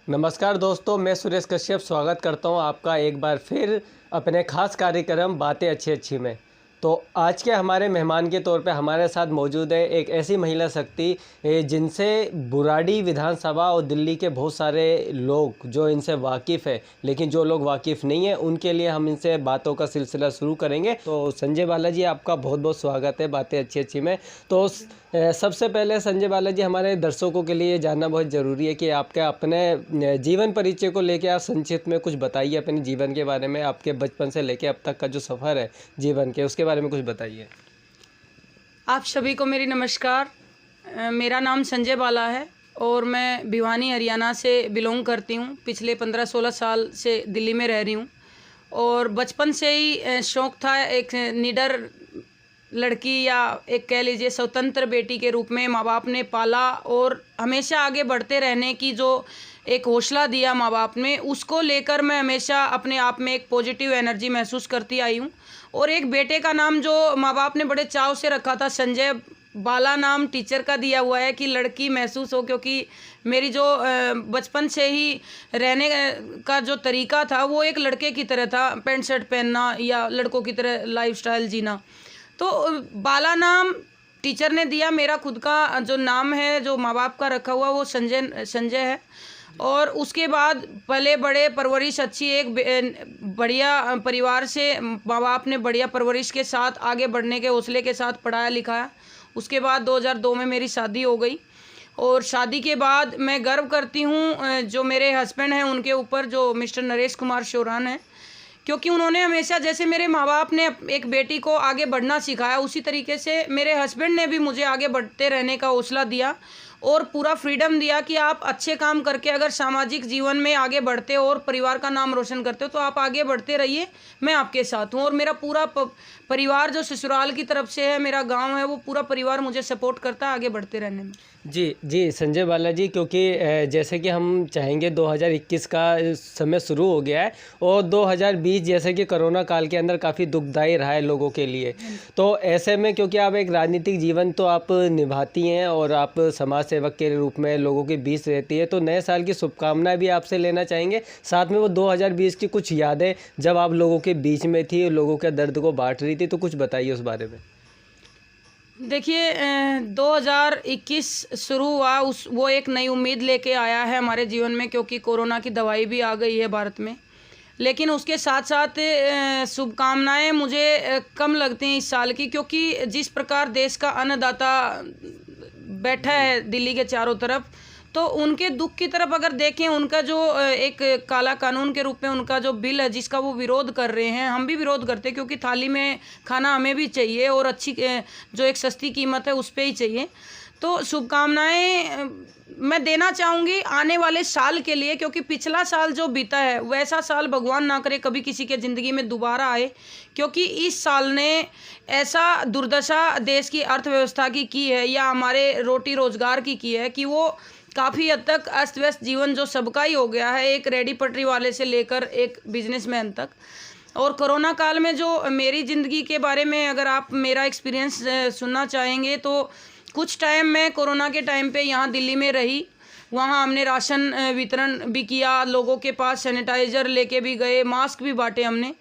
नमस्कार दोस्तों, मैं सुरेश कश्यप स्वागत करता हूं आपका एक बार फिर अपने खास कार्यक्रम बातें अच्छी अच्छी में। तो आज के हमारे मेहमान के तौर पे हमारे साथ मौजूद है एक ऐसी महिला शक्ति जिनसे बुराड़ी विधानसभा और दिल्ली के बहुत सारे लोग जो इनसे वाकिफ़ है, लेकिन जो लोग वाकिफ़ नहीं है उनके लिए हम इनसे बातों का सिलसिला शुरू करेंगे। तो संजय बालाजी, आपका बहुत बहुत स्वागत है बातें अच्छी अच्छी में। तो सबसे पहले संजय बालाजी, हमारे दर्शकों के लिए जानना बहुत ज़रूरी है कि आपके अपने जीवन परिचय को लेके आप संक्षिप्त में कुछ बताइए अपने जीवन के बारे में। आपके बचपन से लेके अब तक का जो सफ़र है जीवन के, उसके बारे में कुछ बताइए। आप सभी को मेरी नमस्कार। मेरा नाम संजय बाला है और मैं भिवानी हरियाणा से बिलोंग करती हूँ। पिछले 15-16 साल से दिल्ली में रह रही हूँ और बचपन से ही शौक़ था एक निडर लड़की या एक कह लीजिए स्वतंत्र बेटी के रूप में माँ बाप ने पाला और हमेशा आगे बढ़ते रहने की जो एक हौसला दिया माँ बाप ने, उसको लेकर मैं हमेशा अपने आप में एक पॉजिटिव एनर्जी महसूस करती आई हूँ। और एक बेटे का नाम जो माँ बाप ने बड़े चाव से रखा था, संजय बाला नाम टीचर का दिया हुआ है कि लड़की महसूस हो, क्योंकि मेरी जो बचपन से ही रहने का जो तरीका था वो एक लड़के की तरह था, पैंट शर्ट पहनना या लड़कों की तरह लाइफस्टाइल जीना। तो बाला नाम टीचर ने दिया। मेरा खुद का जो नाम है जो माँ बाप का रखा हुआ वो संजय है। और उसके बाद पले बड़े परवरिश अच्छी एक बढ़िया परिवार से माँ बाप ने बढ़िया परवरिश के साथ आगे बढ़ने के हौसले के साथ पढ़ाया लिखाया। उसके बाद 2002 में मेरी शादी हो गई और शादी के बाद मैं गर्व करती हूँ जो मेरे हस्बैंड हैं उनके ऊपर, जो मिस्टर नरेश कुमार शौरान हैं, क्योंकि उन्होंने हमेशा जैसे मेरे माँ बाप ने एक बेटी को आगे बढ़ना सिखाया, उसी तरीके से मेरे हस्बैंड ने भी मुझे आगे बढ़ते रहने का हौसला दिया और पूरा फ्रीडम दिया कि आप अच्छे काम करके अगर सामाजिक जीवन में आगे बढ़ते हो और परिवार का नाम रोशन करते हो तो आप आगे बढ़ते रहिए, मैं आपके साथ हूँ। और मेरा पूरा परिवार जो ससुराल की तरफ से है, मेरा गांव है, वो पूरा परिवार मुझे सपोर्ट करता है आगे बढ़ते रहने में। जी संजय बालाजी, क्योंकि जैसे कि हम चाहेंगे 2021 का समय शुरू हो गया है और 2020 जैसे कि कोरोना काल के अंदर काफ़ी दुखदाई रहा है लोगों के लिए। तो ऐसे में क्योंकि आप एक राजनीतिक जीवन तो आप निभाती हैं और आप समाज सेवक के रूप में लोगों के बीच रहती है, तो नए साल की शुभकामनाएं भी आपसे लेना चाहेंगे। साथ में वो 2020 की कुछ यादें जब आप लोगों के बीच में थी, लोगों के दर्द को बांट रही थी, तो कुछ बताइए उस बारे में। देखिए 2021 शुरू हुआ, वो एक नई उम्मीद लेके आया है हमारे जीवन में, क्योंकि कोरोना की दवाई भी आ गई है भारत में। लेकिन उसके साथ साथ शुभकामनाएं मुझे कम लगती हैं इस साल की, क्योंकि जिस प्रकार देश का अन्नदाता बैठा है दिल्ली के चारों तरफ, तो उनके दुख की तरफ अगर देखें, उनका जो एक काला कानून के रूप में उनका जो बिल है जिसका वो विरोध कर रहे हैं, हम भी विरोध करते हैं, क्योंकि थाली में खाना हमें भी चाहिए और अच्छी जो एक सस्ती कीमत है उस पर ही चाहिए। तो शुभकामनाएं मैं देना चाहूँगी आने वाले साल के लिए, क्योंकि पिछला साल जो बीता है वैसा साल भगवान ना करे कभी किसी के ज़िंदगी में दोबारा आए, क्योंकि इस साल ने ऐसा दुर्दशा देश की अर्थव्यवस्था की है या हमारे रोटी रोजगार की है कि वो काफ़ी हद तक अस्त व्यस्त जीवन जो सबका ही हो गया है, एक रेडी पटरी वाले से लेकर एक बिजनेसमैन तक। और कोरोना काल में जो मेरी ज़िंदगी के बारे में अगर आप मेरा एक्सपीरियंस सुनना चाहेंगे, तो कुछ टाइम मैं कोरोना के टाइम पे यहाँ दिल्ली में रही। वहाँ हमने राशन वितरण भी किया, लोगों के पास सैनिटाइज़र लेके भी गए, मास्क भी बांटे हमने।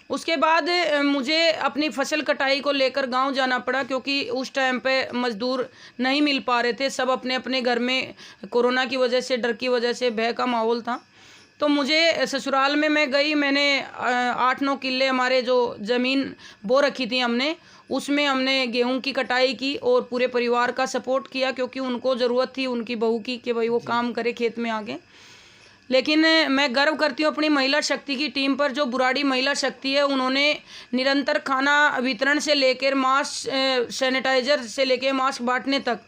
उसके बाद मुझे अपनी फसल कटाई को लेकर गांव जाना पड़ा, क्योंकि उस टाइम पे मज़दूर नहीं मिल पा रहे थे, सब अपने अपने घर में कोरोना की वजह से, डर की वजह से भय का माहौल था। तो मुझे ससुराल में मैं गई, मैंने 8-9 किले हमारे जो ज़मीन बो रखी थी हमने, उसमें हमने गेहूं की कटाई की और पूरे परिवार का सपोर्ट किया, क्योंकि उनको ज़रूरत थी उनकी बहू की कि भाई वो काम करे खेत में आगे। लेकिन मैं गर्व करती हूँ अपनी महिला शक्ति की टीम पर, जो बुराड़ी महिला शक्ति है, उन्होंने निरंतर खाना वितरण से लेकर मास्क, सैनिटाइज़र से लेकर मास्क बांटने तक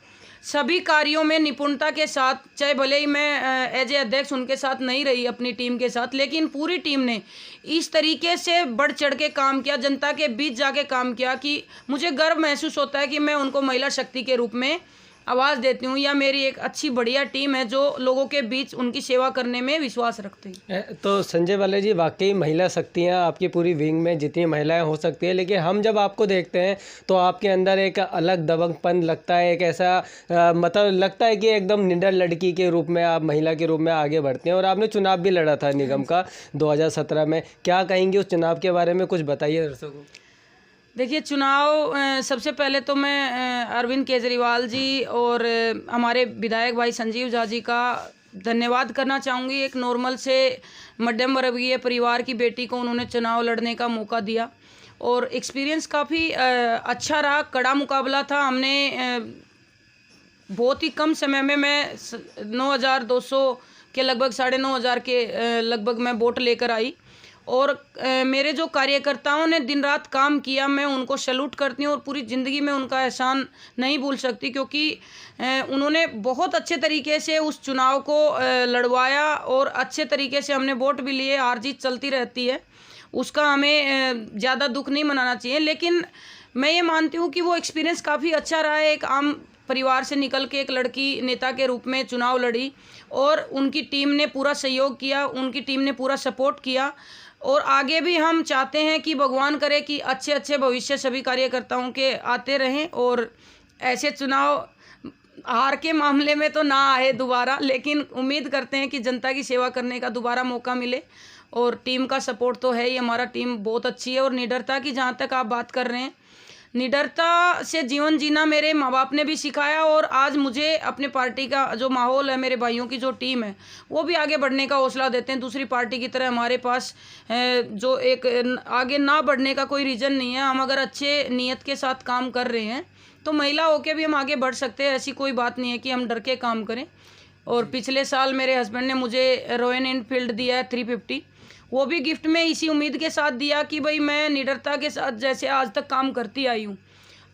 सभी कार्यों में निपुणता के साथ, चाहे भले ही मैं एज ए अध्यक्ष उनके साथ नहीं रही अपनी टीम के साथ, लेकिन पूरी टीम ने इस तरीके से बढ़ चढ़ के काम किया, जनता के बीच जाके काम किया कि मुझे गर्व महसूस होता है कि मैं उनको महिला शक्ति के रूप में आवाज़ देती हूँ, या मेरी एक अच्छी बढ़िया टीम है जो लोगों के बीच उनकी सेवा करने में विश्वास रखती है। तो संजय वाले जी, वाकई महिला शक्तियाँ आपकी पूरी विंग में जितनी महिलाएं हो सकती है, लेकिन हम जब आपको देखते हैं तो आपके अंदर एक अलग दबंगपन लगता है, एक ऐसा मतलब लगता है कि एकदम निडर लड़की के रूप में आप महिला के रूप में आगे बढ़ते हैं। और आपने चुनाव भी लड़ा था निगम का 2017 में, क्या कहेंगे उस चुनाव के बारे में, कुछ बताइए दर्शकों को। देखिए, चुनाव सबसे पहले तो मैं अरविंद केजरीवाल जी और हमारे विधायक भाई संजीव झा जी का धन्यवाद करना चाहूँगी। एक नॉर्मल से मध्यम वर्गीय परिवार की बेटी को उन्होंने चुनाव लड़ने का मौका दिया और एक्सपीरियंस काफ़ी अच्छा रहा। कड़ा मुकाबला था। हमने बहुत ही कम समय में मैं 9,200 के लगभग 9,500 के लगभग मैं वोट लेकर आई और मेरे जो कार्यकर्ताओं ने दिन रात काम किया, मैं उनको सैल्यूट करती हूँ और पूरी ज़िंदगी में उनका एहसान नहीं भूल सकती, क्योंकि उन्होंने बहुत अच्छे तरीके से उस चुनाव को लड़वाया और अच्छे तरीके से हमने वोट भी लिए। हार जीत चलती रहती है, उसका हमें ज़्यादा दुख नहीं मनाना चाहिए, लेकिन मैं ये मानती हूँ कि वो एक्सपीरियंस काफ़ी अच्छा रहा है। एक आम परिवार से निकल के एक लड़की नेता के रूप में चुनाव लड़ी और उनकी टीम ने पूरा सहयोग किया, उनकी टीम ने पूरा सपोर्ट किया और आगे भी हम चाहते हैं कि भगवान करे कि अच्छे अच्छे भविष्य सभी कार्यकर्ताओं के आते रहें और ऐसे चुनाव हार के मामले में तो ना आए दोबारा, लेकिन उम्मीद करते हैं कि जनता की सेवा करने का दोबारा मौका मिले। और टीम का सपोर्ट तो है ही, हमारा टीम बहुत अच्छी है। और निडरता की जहाँ तक आप बात कर रहे हैं, निडरता से जीवन जीना मेरे माँ बाप ने भी सिखाया और आज मुझे अपने पार्टी का जो माहौल है, मेरे भाइयों की जो टीम है, वो भी आगे बढ़ने का हौसला देते हैं। दूसरी पार्टी की तरह हमारे पास जो एक आगे ना बढ़ने का कोई रीज़न नहीं है। हम अगर अच्छे नीयत के साथ काम कर रहे हैं तो महिला होके भी हम आगे बढ़ सकते हैं। ऐसी कोई बात नहीं है कि हम डर के काम करें। और पिछले साल मेरे हस्बैंड ने मुझे रॉयल एनफील्ड दिया है 350, वो भी गिफ्ट में इसी उम्मीद के साथ दिया कि भाई मैं निडरता के साथ जैसे आज तक काम करती आई हूँ,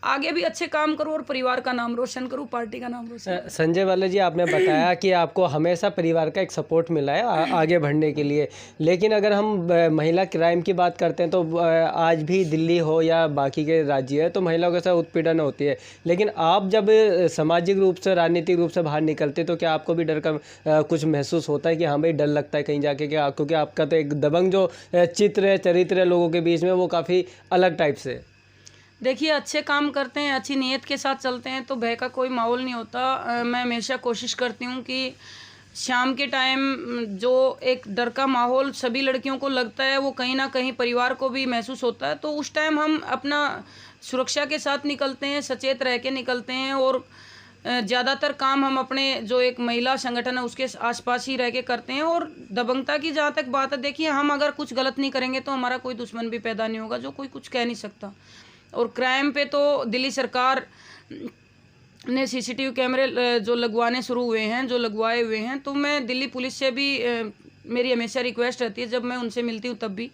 आगे भी अच्छे काम करूँ और परिवार का नाम रोशन करूँ, पार्टी का नाम रोशन। संजय वाले जी, आपने बताया कि आपको हमेशा परिवार का एक सपोर्ट मिला है आगे बढ़ने के लिए, लेकिन अगर हम महिला क्राइम की बात करते हैं तो आज भी दिल्ली हो या बाकी के राज्य है तो महिलाओं के साथ उत्पीड़न होती है। लेकिन आप जब सामाजिक रूप से, राजनीतिक रूप से बाहर निकलते तो क्या आपको भी डर का कुछ महसूस होता है कि हाँ भाई डर लगता है कहीं जाके, क्या क्योंकि आपका तो एक दबंग जो चित्र है, चरित्र है लोगों के बीच में, वो काफ़ी अलग टाइप से। देखिए, अच्छे काम करते हैं, अच्छी नीयत के साथ चलते हैं तो भय का कोई माहौल नहीं होता। मैं हमेशा कोशिश करती हूँ कि शाम के टाइम जो एक डर का माहौल सभी लड़कियों को लगता है, वो कहीं ना कहीं परिवार को भी महसूस होता है। तो उस टाइम हम अपना सुरक्षा के साथ निकलते हैं, सचेत रह के निकलते हैं और ज़्यादातर काम हम अपने जो एक महिला संगठन है उसके आसपास ही रह के करते हैं। और दबंगता की जहाँ तक बात है, देखिए हम अगर कुछ गलत नहीं करेंगे तो हमारा कोई दुश्मन भी पैदा नहीं होगा जो कोई कुछ कह नहीं सकता। और क्राइम पे तो दिल्ली सरकार ने सीसीटीवी कैमरे जो लगवाने शुरू हुए हैं, जो लगवाए हुए हैं, तो मैं दिल्ली पुलिस से भी मेरी हमेशा रिक्वेस्ट रहती है जब मैं उनसे मिलती हूँ तब भी,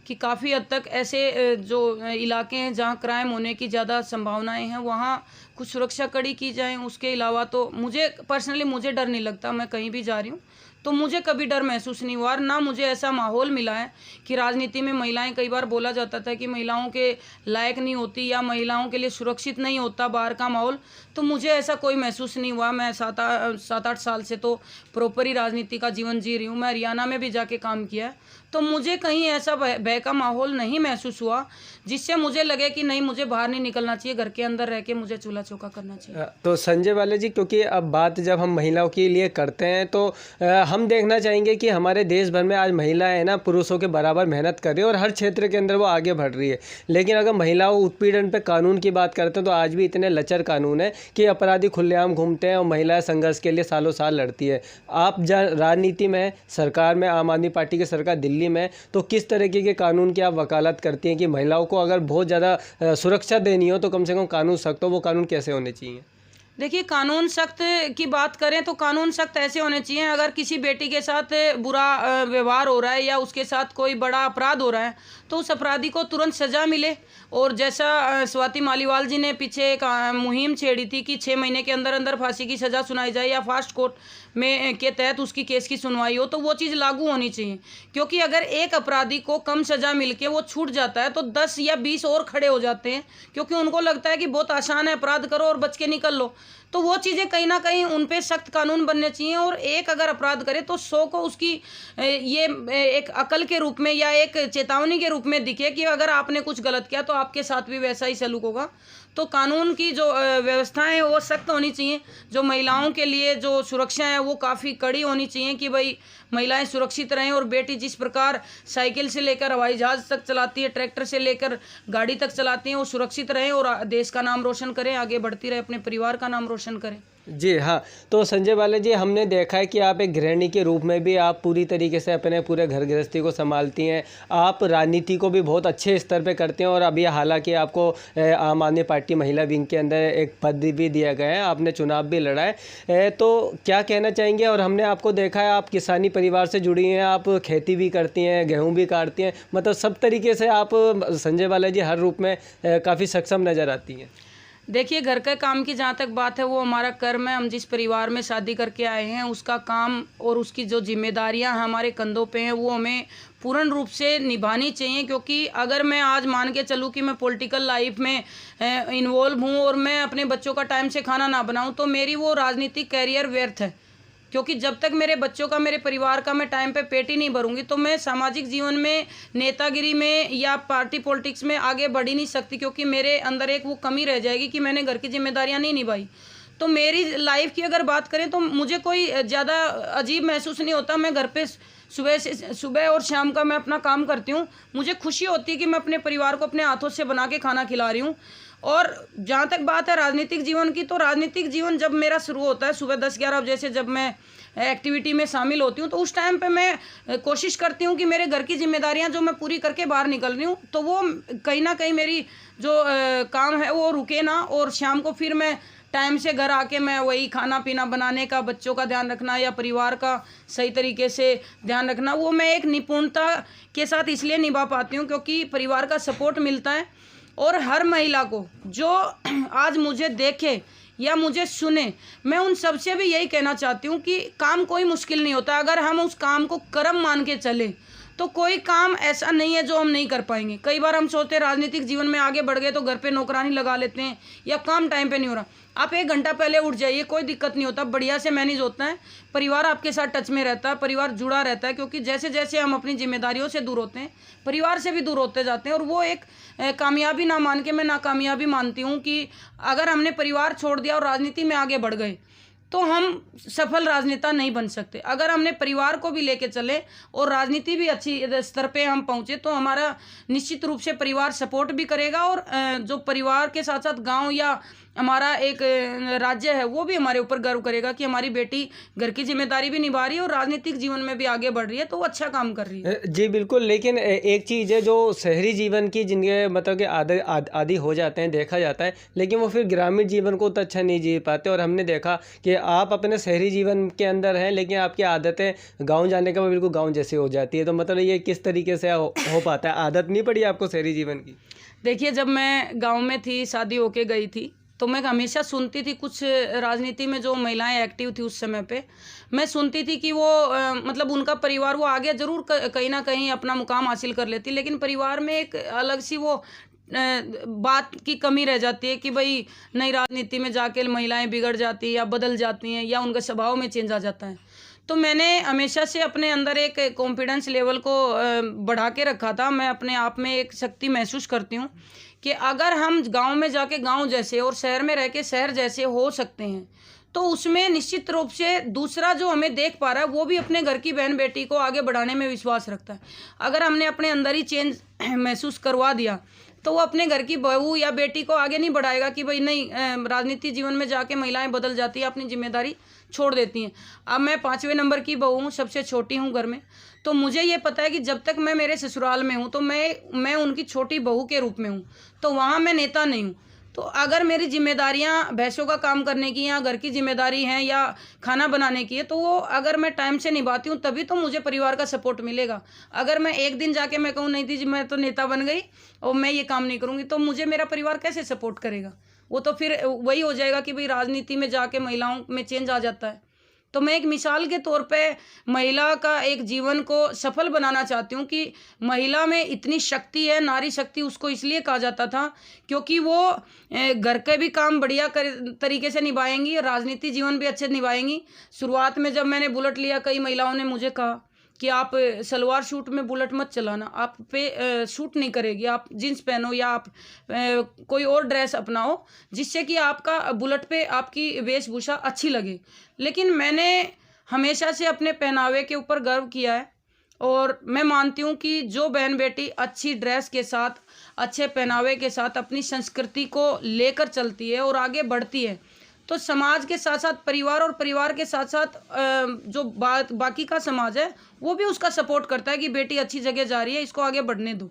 कि काफ़ी हद तक ऐसे जो इलाके हैं जहाँ क्राइम होने की ज़्यादा संभावनाएं हैं वहाँ कुछ सुरक्षा कड़ी की जाए। उसके अलावा तो मुझे पर्सनली मुझे डर नहीं लगता। मैं कहीं भी जा रही हूँ तो मुझे कभी डर महसूस नहीं हुआ, ना मुझे ऐसा माहौल मिला है कि राजनीति में महिलाएं, कई बार बोला जाता था कि महिलाओं के लायक नहीं होती या महिलाओं के लिए सुरक्षित नहीं होता बाहर का माहौल, तो मुझे ऐसा कोई महसूस नहीं हुआ। मैं 7-8 साल से तो प्रॉपर ही राजनीति का जीवन जी रही हूँ। मैं हरियाणा में भी जाके काम किया है तो मुझे कहीं ऐसा भय का माहौल नहीं महसूस हुआ जिससे मुझे लगे कि नहीं, मुझे बाहर नहीं निकलना चाहिए, घर के अंदर रह के मुझे चूल्हा चौका करना चाहिए। तो संजय वाले जी, क्योंकि अब बात जब हम महिलाओं के लिए करते हैं तो हम देखना चाहेंगे कि हमारे देश भर में आज महिलाएं ना पुरुषों के बराबर मेहनत कर रही है और हर क्षेत्र के अंदर वो आगे बढ़ रही है। लेकिन अगर महिलाओं उत्पीड़न पे कानून की बात करते हैं तो आज भी इतने लचर कानून है कि अपराधी खुलेआम घूमते हैं और महिलाएं संघर्ष के लिए सालों साल लड़ती है। आप राजनीति में, सरकार में, आम आदमी पार्टी की सरकार दिल्ली में, तो किस तरीके के कानून की आप वकालत करती हैं कि महिलाओं को अगर बहुत ज़्यादा सुरक्षा देनी हो तो कम से कम कानून सख्त हो, वो कानून कैसे होने चाहिए? देखिए, कानून सख्त की बात करें तो कानून सख्त ऐसे होने चाहिए, अगर किसी बेटी के साथ बुरा व्यवहार हो रहा है या उसके साथ कोई बड़ा अपराध हो रहा है तो उस अपराधी को तुरंत सज़ा मिले। और जैसा स्वाति मालीवाल जी ने पीछे एक मुहिम छेड़ी थी कि 6 महीने के अंदर अंदर फांसी की सज़ा सुनाई जाए या फास्ट कोर्ट में के तहत उसकी केस की सुनवाई हो, तो वो चीज़ लागू होनी चाहिए। क्योंकि अगर एक अपराधी को कम सज़ा मिलके वो छूट जाता है तो 10 या 20 और खड़े हो जाते हैं, क्योंकि उनको लगता है कि बहुत आसान है, अपराध करो और बच के निकल लो। तो वो चीज़ें कहीं ना कहीं उन पे सख्त कानून बनने चाहिए। और एक अगर अपराध करे तो 100 को उसकी ये एक अकल के रूप में या एक चेतावनी के रूप में दिखे कि अगर आपने कुछ गलत किया तो आपके साथ भी वैसा ही सलूक होगा। तो कानून की जो व्यवस्थाएं हैं वो सख्त होनी चाहिए। जो महिलाओं के लिए जो सुरक्षा है वो काफ़ी कड़ी होनी चाहिए कि भाई महिलाएं सुरक्षित रहें। और बेटी जिस प्रकार साइकिल से लेकर हवाई जहाज़ तक चलाती है, ट्रैक्टर से लेकर गाड़ी तक चलाती हैं, वो सुरक्षित रहें और देश का नाम रोशन करें, आगे बढ़ती रहे, अपने परिवार का नाम रोशन करें। जी हाँ, तो संजय बाला जी, हमने देखा है कि आप एक गृहिणी के रूप में भी आप पूरी तरीके से अपने पूरे घर गृहस्थी को संभालती हैं। आप राजनीति को भी बहुत अच्छे स्तर पे करते हैं और अभी हालांकि आपको आम आदमी पार्टी महिला विंग के अंदर एक पद भी दिया गया है, आपने चुनाव भी लड़ा है। तो क्या कहना चाहेंगे? और हमने आपको देखा है आप किसानी परिवार से जुड़ी हैं, आप खेती भी करती हैं, गेहूँ भी काटती हैं, मतलब सब तरीके से आप संजय बाला जी हर रूप में काफ़ी सक्षम नज़र आती हैं। देखिए, घर के काम की जहाँ तक बात है वो हमारा कर्म है। हम जिस परिवार में शादी करके आए हैं उसका काम और उसकी जो जिम्मेदारियाँ हमारे कंधों पे हैं वो हमें पूर्ण रूप से निभानी चाहिए। क्योंकि अगर मैं आज मान के चलूँ कि मैं पॉलिटिकल लाइफ में इन्वॉल्व हूँ और मैं अपने बच्चों का टाइम से खाना ना बनाऊँ तो मेरी वो राजनीतिक कैरियर व्यर्थ है। क्योंकि जब तक मेरे बच्चों का, मेरे परिवार का मैं टाइम पे पेट ही नहीं भरूंगी तो मैं सामाजिक जीवन में, नेतागिरी में या पार्टी पॉलिटिक्स में आगे बढ़ ही नहीं सकती। क्योंकि मेरे अंदर एक वो कमी रह जाएगी कि मैंने घर की जिम्मेदारियां नहीं निभाई। तो मेरी लाइफ की अगर बात करें तो मुझे कोई ज़्यादा अजीब महसूस नहीं होता। मैं घर पे सुबह और शाम का मैं अपना काम करती हूँ। मुझे खुशी होती है कि मैं अपने परिवार को अपने हाथों से बना के खाना खिला रही हूँ। और जहाँ तक बात है राजनीतिक जीवन की, तो राजनीतिक जीवन जब मेरा शुरू होता है सुबह 10-11 बजे से, जब मैं एक्टिविटी में शामिल होती हूँ तो उस टाइम पे मैं कोशिश करती हूँ कि मेरे घर की जिम्मेदारियाँ जो मैं पूरी करके बाहर निकल रही हूँ तो वो कहीं ना कहीं मेरी जो काम है वो रुके ना। और शाम को फिर मैं टाइम से घर आके मैं वही खाना पीना बनाने का, बच्चों का ध्यान रखना या परिवार का सही तरीके से ध्यान रखना, वो मैं एक निपुणता के साथ इसलिए निभा पाती हूँ क्योंकि परिवार का सपोर्ट मिलता है। और हर महिला को जो आज मुझे देखे या मुझे सुने, मैं उन सबसे भी यही कहना चाहती हूँ कि काम कोई मुश्किल नहीं होता। अगर हम उस काम को कर्म मान के चले तो कोई काम ऐसा नहीं है जो हम नहीं कर पाएंगे। कई बार हम सोचते हैं राजनीतिक जीवन में आगे बढ़ गए तो घर पे नौकरानी लगा लेते हैं या काम टाइम पे नहीं हो रहा। आप 1 घंटा पहले उठ जाइए, कोई दिक्कत नहीं होता, बढ़िया से मैनेज होता है। परिवार आपके साथ टच में रहता है, परिवार जुड़ा रहता है। क्योंकि जैसे जैसे हम अपनी जिम्मेदारियों से दूर होते हैं परिवार से भी दूर होते जाते हैं। और वो एक कामयाबी ना मान के मैं नाकामयाबी मानती हूँ कि अगर हमने परिवार छोड़ दिया और राजनीति में आगे बढ़ गए तो हम सफल राजनेता नहीं बन सकते। अगर हमने परिवार को भी लेके चले और राजनीति भी अच्छी स्तर पे हम पहुंचे तो हमारा निश्चित रूप से परिवार सपोर्ट भी करेगा। और जो परिवार के साथ साथ गांव या हमारा एक राज्य है वो भी हमारे ऊपर गर्व करेगा कि हमारी बेटी घर की जिम्मेदारी भी निभा रही है और राजनीतिक जीवन में भी आगे बढ़ रही है, तो वो अच्छा काम कर रही है। जी बिल्कुल, लेकिन एक चीज़ है जो शहरी जीवन की जिनके मतलब कि आदी हो जाते हैं, देखा जाता है, लेकिन वो फिर ग्रामीण जीवन को तो अच्छा नहीं जी पाते। और हमने देखा कि आप अपने शहरी जीवन के अंदर हैं लेकिन आपकी आदतें गाँव जाने के बाद बिल्कुल गाँव जैसे हो जाती है। तो मतलब ये किस तरीके से हो पाता है? आदत नहीं पड़ी आपको शहरी जीवन की? देखिए, जब मैं गाँव में थी, शादी होके गई थी, तो मैं हमेशा सुनती थी कुछ राजनीति में जो महिलाएं एक्टिव थी उस समय पे, मैं सुनती थी कि वो मतलब उनका परिवार वो आगे ज़रूर कहीं ना कहीं अपना मुकाम हासिल कर लेती, लेकिन परिवार में एक अलग सी वो बात की कमी रह जाती है कि भाई नई राजनीति में जाके महिलाएं बिगड़ जाती या बदल जाती हैं या उनका स्वभाव में चेंज आ जाता है। तो मैंने हमेशा से अपने अंदर एक कॉन्फिडेंस लेवल को बढ़ा के रखा था। मैं अपने आप में एक शक्ति महसूस करती हूँ कि अगर हम गांव में जाके गांव जैसे और शहर में रह के शहर जैसे हो सकते हैं तो उसमें निश्चित रूप से दूसरा जो हमें देख पा रहा है वो भी अपने घर की बहन बेटी को आगे बढ़ाने में विश्वास रखता है। अगर हमने अपने अंदर ही चेंज महसूस करवा दिया तो वो अपने घर की बहू या बेटी को आगे नहीं बढ़ाएगा कि भाई नहीं, राजनीति जीवन में जाके महिलाएं बदल जाती हैं, अपनी जिम्मेदारी छोड़ देती हैं। अब मैं 5वें नंबर की बहू हूँ, सबसे छोटी हूँ घर में, तो मुझे ये पता है कि जब तक मैं मेरे ससुराल में हूँ तो मैं उनकी छोटी बहू के रूप में हूँ, तो वहाँ मैं नेता नहीं हूँ। तो अगर मेरी जिम्मेदारियां भैंसों का काम करने की या घर की जिम्मेदारी हैं या खाना बनाने की है, तो वो अगर मैं टाइम से निभाती हूँ तभी तो मुझे परिवार का सपोर्ट मिलेगा। अगर मैं एक दिन जाके मैं कहूँ नहीं थी जी मैं तो नेता बन गई और मैं ये काम नहीं करूँगी, तो मुझे मेरा परिवार कैसे सपोर्ट करेगा? वो तो फिर वही हो जाएगा कि भाई राजनीति में जाके महिलाओं में चेंज आ जाता है। तो मैं एक मिसाल के तौर पे महिला का एक जीवन को सफल बनाना चाहती हूँ कि महिला में इतनी शक्ति है। नारी शक्ति उसको इसलिए कहा जाता था क्योंकि वो घर के भी काम बढ़िया तरीके से निभाएंगी, राजनीति जीवन भी अच्छे निभाएंगी। शुरुआत में जब मैंने बुलेट लिया, कई महिलाओं ने मुझे कहा कि आप सलवार सूट में बुलेट मत चलाना, आप पे सूट नहीं करेगी, आप जीन्स पहनो या आप कोई और ड्रेस अपनाओ जिससे कि आपका बुलेट पे आपकी वेशभूषा अच्छी लगे। लेकिन मैंने हमेशा से अपने पहनावे के ऊपर गर्व किया है और मैं मानती हूँ कि जो बहन बेटी अच्छी ड्रेस के साथ, अच्छे पहनावे के साथ अपनी संस्कृति को लेकर चलती है और आगे बढ़ती है, तो समाज के साथ साथ परिवार और परिवार के साथ साथ जो बाकी का समाज है वो भी उसका सपोर्ट करता है कि बेटी अच्छी जगह जा रही है, इसको आगे बढ़ने दो।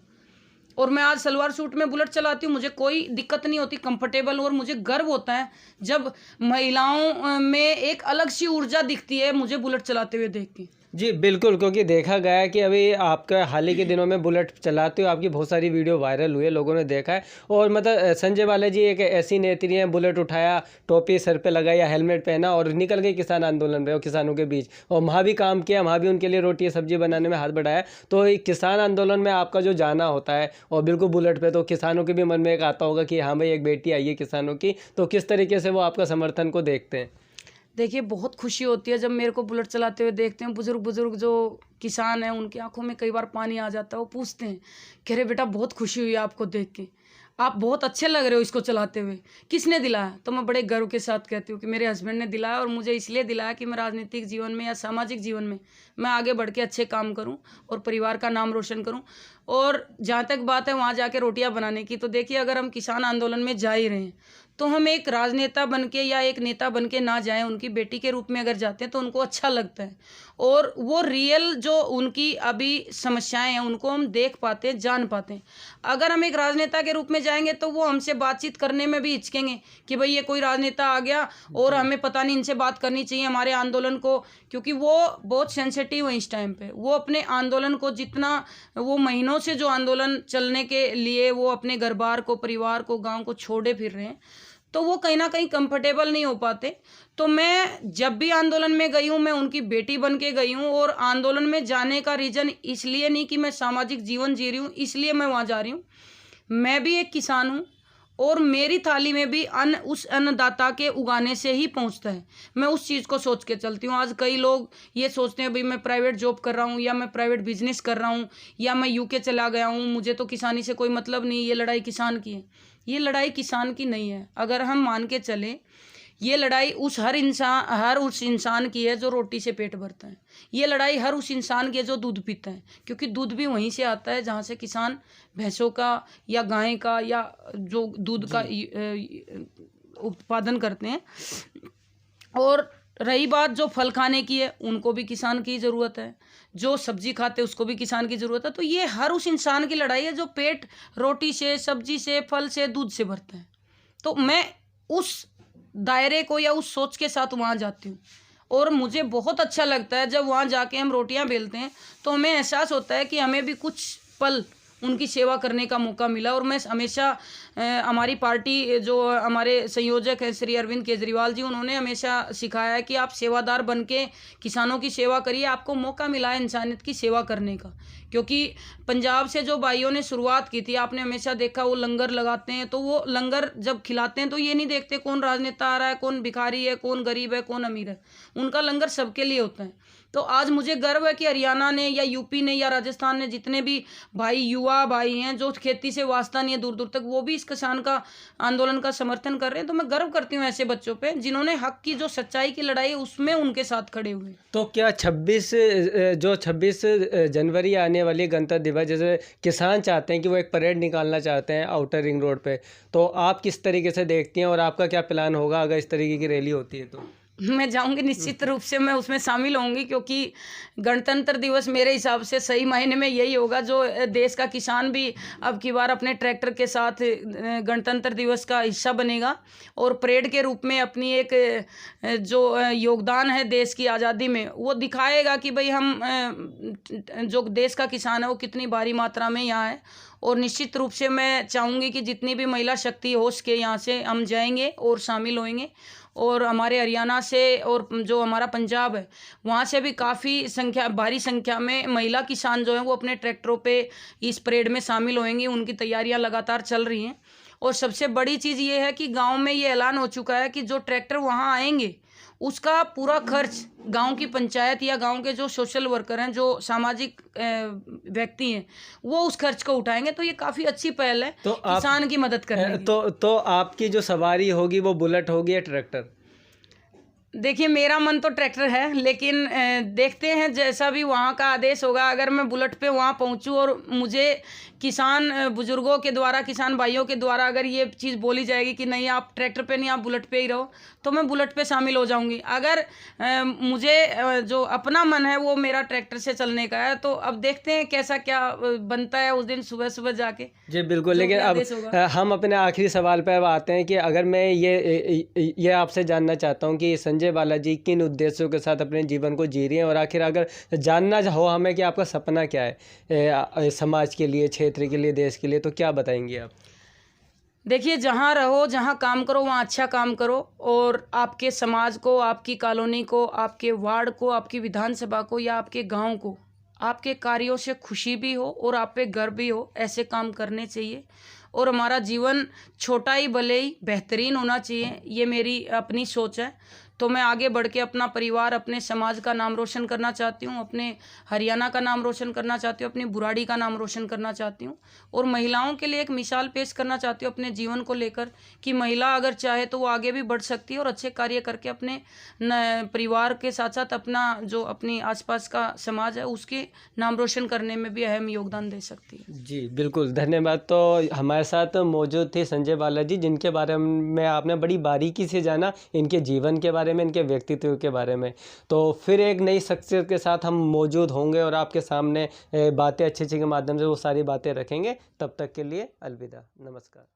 और मैं आज सलवार सूट में बुलेट चलाती हूँ, मुझे कोई दिक्कत नहीं होती, कंफर्टेबल, और मुझे गर्व होता है जब महिलाओं में एक अलग सी ऊर्जा दिखती है मुझे बुलेट चलाते हुए देख के। जी बिल्कुल, क्योंकि देखा गया है कि अभी आपका हाल ही के दिनों में बुलेट चलाते हो, आपकी बहुत सारी वीडियो वायरल हुई है, लोगों ने देखा है। और मतलब संजय बालाजी एक ऐसी नेत्री हैं, बुलेट उठाया, टोपी सर पे लगाया, हेलमेट पहना और निकल गई किसान आंदोलन में और किसानों के बीच, और वहाँ भी काम किया, वहाँ भी उनके लिए रोटी सब्जी बनाने में हाथ बढ़ाया। तो किसान आंदोलन में आपका जो जाना होता है और बिल्कुल बुलेट पर, तो किसानों के भी मन में एक आता होगा कि हाँ भाई एक बेटी आई है किसानों की, तो किस तरीके से वो आपका समर्थन को देखते हैं? देखिए, बहुत खुशी होती है जब मेरे को बुलेट चलाते हुए देखते हैं। बुजुर्ग जो किसान हैं उनकी आंखों में कई बार पानी आ जाता है। वो पूछते हैं, कह रहे बेटा बहुत खुशी हुई आपको देख के, आप बहुत अच्छे लग रहे हो इसको चलाते हुए, किसने दिलाया? तो मैं बड़े गर्व के साथ कहती हूँ कि मेरे हस्बैंड ने दिलाया, और मुझे इसलिए दिलाया कि मैं राजनीतिक जीवन में या सामाजिक जीवन में मैं आगे बढ़ के अच्छे काम करूँ और परिवार का नाम रोशन करूँ। और जहाँ तक बात है वहाँ जाके रोटियाँ बनाने की, तो देखिए अगर हम किसान आंदोलन में जा ही रहे हैं तो हम एक राजनेता बनके या एक नेता बनके ना जाएं, उनकी बेटी के रूप में अगर जाते हैं तो उनको अच्छा लगता है और वो रियल जो उनकी अभी समस्याएं हैं उनको हम देख पाते हैं, जान पाते हैं। अगर हम एक राजनेता के रूप में जाएंगे तो वो हमसे बातचीत करने में भी हिचकेंगे कि भाई ये कोई राजनेता आ गया और हमें पता नहीं इनसे बात करनी चाहिए हमारे आंदोलन को, क्योंकि वो बहुत सेंसिटिव है इस टाइम पे। वो अपने आंदोलन को, जितना वो महीनों से जो आंदोलन चलने के लिए वो अपने घर बार को, परिवार को, गाँव को छोड़े फिर रहे हैं, तो वो कहीं ना कहीं कंफर्टेबल नहीं हो पाते। तो मैं जब भी आंदोलन में गई हूँ मैं उनकी बेटी बन के गई हूँ, और आंदोलन में जाने का रीज़न इसलिए नहीं कि मैं सामाजिक जीवन जी रही हूँ इसलिए मैं वहाँ जा रही हूँ। मैं भी एक किसान हूँ और मेरी थाली में भी अन्न उस अन्नदाता के उगाने से ही पहुँचता है। मैं उस चीज़ को सोच के चलती हूँ। आज कई लोग ये सोचते हैं भाई मैं प्राइवेट जॉब कर रहा हूँ या मैं प्राइवेट बिजनेस कर रहा हूँ या मैं यूके चला गया हूँ, मुझे तो किसानी से कोई मतलब नहीं, ये लड़ाई किसान की है। ये लड़ाई किसान की नहीं है। अगर हम मान के चले, ये लड़ाई हर उस इंसान की है जो रोटी से पेट भरता है। ये लड़ाई हर उस इंसान की है जो दूध पीता है, क्योंकि दूध भी वहीं से आता है जहाँ से किसान भैंसों का या गाय का या जो दूध का उत्पादन करते हैं। और रही बात जो फल खाने की है, उनको भी किसान की ज़रूरत है, जो सब्जी खाते हैं उसको भी किसान की ज़रूरत है। तो ये हर उस इंसान की लड़ाई है जो पेट रोटी से, सब्जी से, फल से, दूध से भरता है। तो मैं उस दायरे को या उस सोच के साथ वहाँ जाती हूँ और मुझे बहुत अच्छा लगता है जब वहाँ जाके हम रोटियाँ बेलते हैं तो हमें एहसास होता है कि हमें भी कुछ पल उनकी सेवा करने का मौका मिला। और मैं हमेशा हमारी पार्टी जो हमारे संयोजक हैं श्री अरविंद केजरीवाल जी, उन्होंने हमेशा सिखाया है कि आप सेवादार बन के किसानों की सेवा करिए, आपको मौका मिला है इंसानियत की सेवा करने का। क्योंकि पंजाब से जो भाइयों ने शुरुआत की थी, आपने हमेशा देखा वो लंगर लगाते हैं, तो वो लंगर जब खिलाते हैं तो ये नहीं देखते कौन राजनेता आ रहा है, कौन भिखारी है, कौन गरीब है, कौन अमीर है, उनका लंगर सबके लिए होता है। तो आज मुझे गर्व है कि हरियाणा ने या यूपी ने या राजस्थान ने जितने भी भाई, युवा भाई हैं जो खेती से वास्ता नहीं है दूर दूर तक, वो भी इस किसान का आंदोलन का समर्थन कर रहे हैं। तो मैं गर्व करती हूँ ऐसे बच्चों पे जिन्होंने हक की जो सच्चाई की लड़ाई है उसमें उनके साथ खड़े हुए। तो क्या 26 जनवरी आने वाली गणतंत्र दिवस, जैसे किसान चाहते हैं कि वो एक परेड निकालना चाहते हैं आउटर रिंग रोड पे, तो आप किस तरीके से देखती हैं और आपका क्या प्लान होगा अगर इस तरीके की रैली होती है तो? मैं जाऊंगी, निश्चित रूप से मैं उसमें शामिल होंगी, क्योंकि गणतंत्र दिवस मेरे हिसाब से सही मायने में यही होगा जो देश का किसान भी अब की बार अपने ट्रैक्टर के साथ गणतंत्र दिवस का हिस्सा बनेगा और परेड के रूप में अपनी एक जो योगदान है देश की आज़ादी में वो दिखाएगा कि भाई हम जो देश का किसान है वो कितनी भारी मात्रा में यहाँ है। और निश्चित रूप से मैं चाहूँगी कि जितनी भी महिला शक्ति हो सके यहाँ से हम जाएंगे और शामिल होएंगे। और हमारे हरियाणा से और जो हमारा पंजाब है वहाँ से भी काफ़ी भारी संख्या में महिला किसान जो हैं वो अपने ट्रैक्टरों पे इस परेड में शामिल होएंगी। उनकी तैयारियां लगातार चल रही हैं। और सबसे बड़ी चीज़ ये है कि गांव में ये ऐलान हो चुका है कि जो ट्रैक्टर वहाँ आएंगे उसका पूरा खर्च गांव की पंचायत या गांव के जो सोशल वर्कर हैं, जो सामाजिक व्यक्ति हैं, वो उस खर्च को उठाएंगे। तो ये काफ़ी अच्छी पहल है तो किसान की मदद करने की। तो आपकी जो सवारी होगी वो बुलेट होगी या ट्रैक्टर? देखिए, मेरा मन तो ट्रैक्टर है, लेकिन देखते हैं जैसा भी वहाँ का आदेश होगा। अगर मैं बुलेट पे वहाँ पहुँचूँ और मुझे किसान बुजुर्गों के द्वारा, किसान भाइयों के द्वारा अगर ये चीज़ बोली जाएगी कि नहीं आप ट्रैक्टर पे नहीं, आप बुलेट पे ही रहो, तो मैं बुलेट पे शामिल हो जाऊंगी। अगर मुझे जो अपना मन है वो मेरा ट्रैक्टर से चलने का है, तो अब देखते हैं कैसा क्या बनता है उस दिन सुबह सुबह जाके। जी बिल्कुल। लेकिन अब हम अपने आखिरी सवाल पर आते हैं कि अगर मैं ये आपसे जानना चाहता हूँ कि संजय बालाजी किन उद्देश्यों के साथ अपने जीवन को जी रही हैं, और आखिर अगर जानना हो हमें कि आपका सपना क्या है समाज के लिए, क्षेत्र के लिए, देश के लिए, तो क्या बताएंगे आप? देखिए, जहाँ रहो, जहाँ काम करो, वहाँ अच्छा काम करो और आपके समाज को, आपकी कॉलोनी को, आपके वार्ड को, आपकी विधानसभा को या आपके गांव को आपके कार्यों से खुशी भी हो और आप पे गर्व भी हो, ऐसे काम करने चाहिए। और हमारा जीवन छोटा ही भले ही बेहतरीन होना चाहिए, ये मेरी अपनी सोच है। तो मैं आगे बढ़ के अपना परिवार, अपने समाज का नाम रोशन करना चाहती हूँ, अपने हरियाणा का नाम रोशन करना चाहती हूँ, अपनी बुराड़ी का नाम रोशन करना चाहती हूँ और महिलाओं के लिए एक मिसाल पेश करना चाहती हूँ अपने जीवन को लेकर कि महिला अगर चाहे तो वो आगे भी बढ़ सकती है और अच्छे कार्य करके अपने परिवार के साथ साथ अपना जो अपनी आसपास का समाज है उसके नाम रोशन करने में भी अहम योगदान दे सकती है। जी बिल्कुल, धन्यवाद। तो हमारे साथ मौजूद थे संजय बालाजी, जिनके बारे में आपने बड़ी बारीकी से जाना, इनके जीवन के बारे में, इनके व्यक्तित्व के बारे में। तो फिर एक नई शख्सियत के साथ हम मौजूद होंगे और आपके सामने बातें अच्छी के माध्यम से वो सारी बातें रखेंगे। तब तक के लिए अलविदा, नमस्कार।